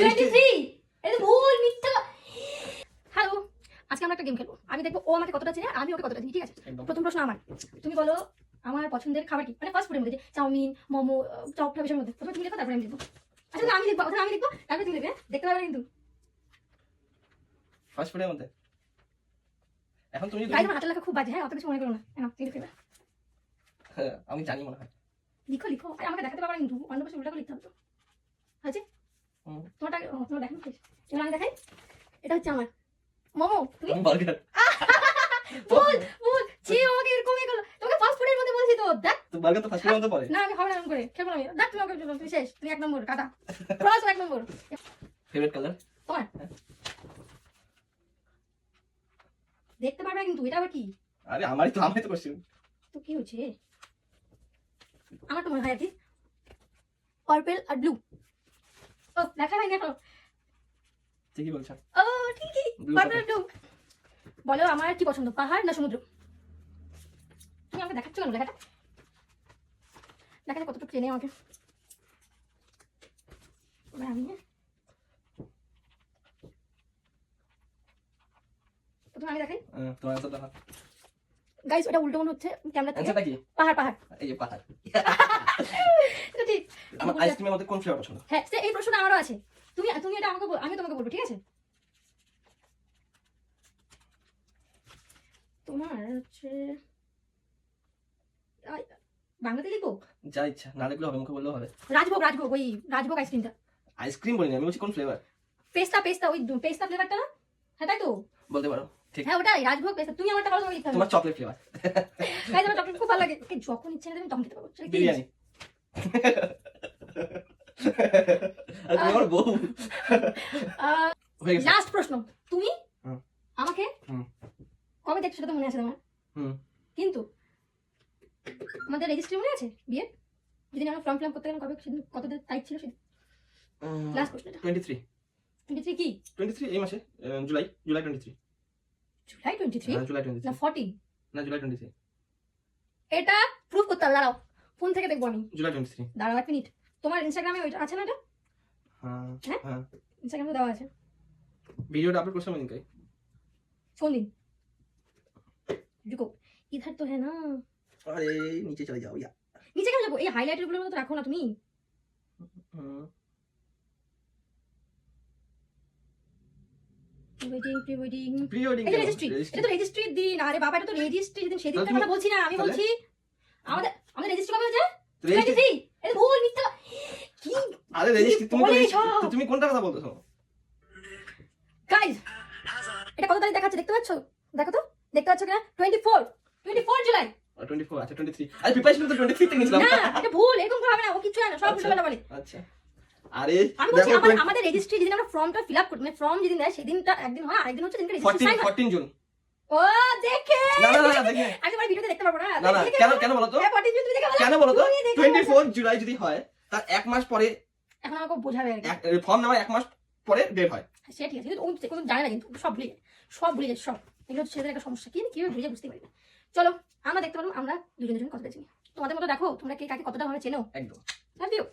23 এটা ভুল মিথ্যা। হ্যালো, আজকে আমরা একটা গেম খেলবো। আমি দেখবো ও আমাকে কতটা চেনে আর আমি ওকে কতটা চিনি, ঠিক আছে? প্রথম প্রশ্ন আমার, তুমি বলো আমার পছন্দের খাবার কি, মানে ফাস্ট ফুডের মধ্যে, যে চাউমিন, মোমো, চপ, ফ্রাইসের মধ্যে। প্রথমে তুমি লিখো, তারপরে আমি লিখবো। আচ্ছা আমি লিখবো, প্রথমে আমি লিখবো, তারপরে তুমি লিখবে। দেখতে পারবে কিন্তু ফাস্ট ফুডের মধ্যে। এখন তুমি গাইজ আমার হাতের লেখা খুব বাজে, হ্যাঁ অত কিছু মনে করো না। না তুমি লিখবে, আমি জানি মনে হয়। লিখো লিখো, আর আমাকে দেখাতে পারবে না কিন্তু, অন্য পাশে উল্টা করে লিখতে হবে তো। হয়েছে তোমারটা? তোমার দেখো, এবার আমি দেখাই। এটা হচ্ছে আমার মোমো। তুমি বার্গার। বল বল, ছি আমাকে এরকম গেল। তোমাকে ফাস্ট ফুডের মধ্যে বলছি তো, দেখ। তো বার্গার তো ফাস্ট ফুডের মধ্যে পড়ে। না আমি হবে না, এরকম করে খেলবো না আমি। দেখ তুমি আমাকে, তুমি শেষ, তুমি এক নম্বর কাটা, ক্রস এক নম্বর। ফেভারিট কালার তোমার দেখতে পারবে না কিন্তু, এটা আবার কি? আরে আমারই তো কোশ্চেন। তো কি হচ্ছে আমার? তো মনে হয় আর কি পার্পল আর ব্লু। ও দেখা হয়, দেখো। ঠিকই বলছো। ও ঠিকই, পার্পল আর ব্লু। বলো আমার কি পছন্দ, পাহাড় না সমুদ্র? তুমি আমাকে দেখাচ্ছ কেন লেখাটা? দেখাটা কতটুকু চেনে আমাকে। এবার আমি প্রথমে আমি দেখাই। তোমার আনসার দেখো। গাইস ওটা উল্টো মনে হচ্ছে ক্যামেরা থেকে। আনসারটা কি? পাহাড় পাহাড়। এই যে পাহাড়। এটা ঠিক। আমার আইসক্রিমের মধ্যে কোন ফ্লেভার পছন্দ? হ্যাঁ এই প্রশ্নটা আমারও আছে। তুমি তুমি এটা আমাকে আমি তোমাকে বলবো, ঠিক আছে? তোমার হচ্ছে বাংলাতে লিখবো। যা ইচ্ছা, না লিখলেও হবে, মুখে বললেও হবে। রাজভোগ রাজভোগ, ওই রাজভোগ আইসক্রিমটা। আইসক্রিম বলিনি, আমি বলছি কোন ফ্লেভার। পেস্তা পেস্তা, ওই পেস্তা ফ্লেভারটা না? হ্যাঁ তাই তো। বলতে পারো। ঠিক। হ্যাঁ ওটাই রাজভোগ পেস্তা। তুমি আমারটা বলো, তোমাকে লিখতে হবে। তোমার চকলেট ফ্লেভার। গাইস আমার চকলেট খুব ভালো লাগে, ওকে যখন ইচ্ছে না তুমি তখন খেতে পারো। সেটা কি? বিরিয়ানি। আরে তুমি আমার বউ। হয়ে গেছে। লাস্ট প্রশ্ন, তুমি হুম। আমাকে কবে দেখছো সেটা তো মনে আছে তোমার, কিন্তু আমাদের রেজিস্ট্রি মনে আছে বিয়ে, যেদিন আমরা ফর্ম ফিল আপ করতে গেলাম, কবে সেদিন কত তারিখ ছিল সেদিন? লাস্ট প্রশ্নটা 23 23 কি? 23 এই মাসে, জুলাই 23। জুলাই 23 জুলাই না 23 14? না জুলাই 23। এটা প্রুফ করতে হবে, দাঁড়াও ফোন থেকে দেখবো আমি। জুলাই 23। দাঁড়াও এক মিনিট। তোমার ইনস্টাগ্রামে ওইটা আছে না? এটা হ্যাঁ হ্যাঁ হ্যাঁ, ইনস্টাগ্রামে দেওয়া আছে। ভিডিওটা আপলোড করছিলাম ওদিনকে। কোন দিন? रुको इधर तो है ना। আরে নিচে চলে যাও ইয়া। নিচে কেন যাবো? এই হাইলাইটার গুলোর মতো রাখো না তুমি। প্রি ওয়েডিং প্রি ওয়েডিং এটা রেজিস্ট্রি, এটা তো রেজিস্ট্রির দিন। আরে বাবা এটা তো রেজিস্ট্রি দিন, সেদিনকার কথা বলছি না আমি, বলছি আমাদের রেজিস্ট্রি কবে হয়েছে? 23। এটা ভুল মিথ্যা কি? আরে রেজিস্ট্রি তুমি কোনটা কথা বলতেছো? গাইস এটা কত তারিখ দেখাচ্ছে দেখতে পাচ্ছ? দেখো তো, দেখতে পাচ্ছ কিনা? 24 জুলাই। 24 আচ্ছা 23। আরে প্রিপারেশন তো 23 থেকে নিছিলাম। না এটা ভুল, এরকম করে হবে না, ও কিছু জানে না, সব উল্টোপাল্টা বলে। আচ্ছা আরে আমি বলছি আমাদের রেজিস্ট্রি যেদিন আমরা ফর্মটা ফিল আপ করি, মানে ফর্ম যেদিন দেয় সেদিনটা একদিন হয়, আরেকদিন হচ্ছে যেদিনটা রেজিস্ট্রি সাইন হয়। 14 জুন। ও দেখে না দেখে আমি তোমার ভিডিওতে দেখতে পারবো না। কেন বলো তো? 14 জুন তুমি দেখে বলো। কেন বলো তো? 24 জুলাই যদি হয় তার এক মাস পরে, এখন আমাকে বোঝাবে আর কি। ফর্ম নেওয়ার এক মাস পরে ডেট হয়। সেটা ঠিক আছে, কিন্তু ও কোনো জানে না, কিন্তু সব ভুলে যায়, সব এগুলো হচ্ছে ছেলেদের একটা সমস্যা। কি কিভাবে ভুলে যায় বুঝতে পারি না। চলো আমরা দেখতে পারবো আমরা দুজনের জন্য কতটা চিনি। তোমাদের মতো দেখো তোমরা কে কাকে কতটা ভাবে চেনো। একদম। Love you.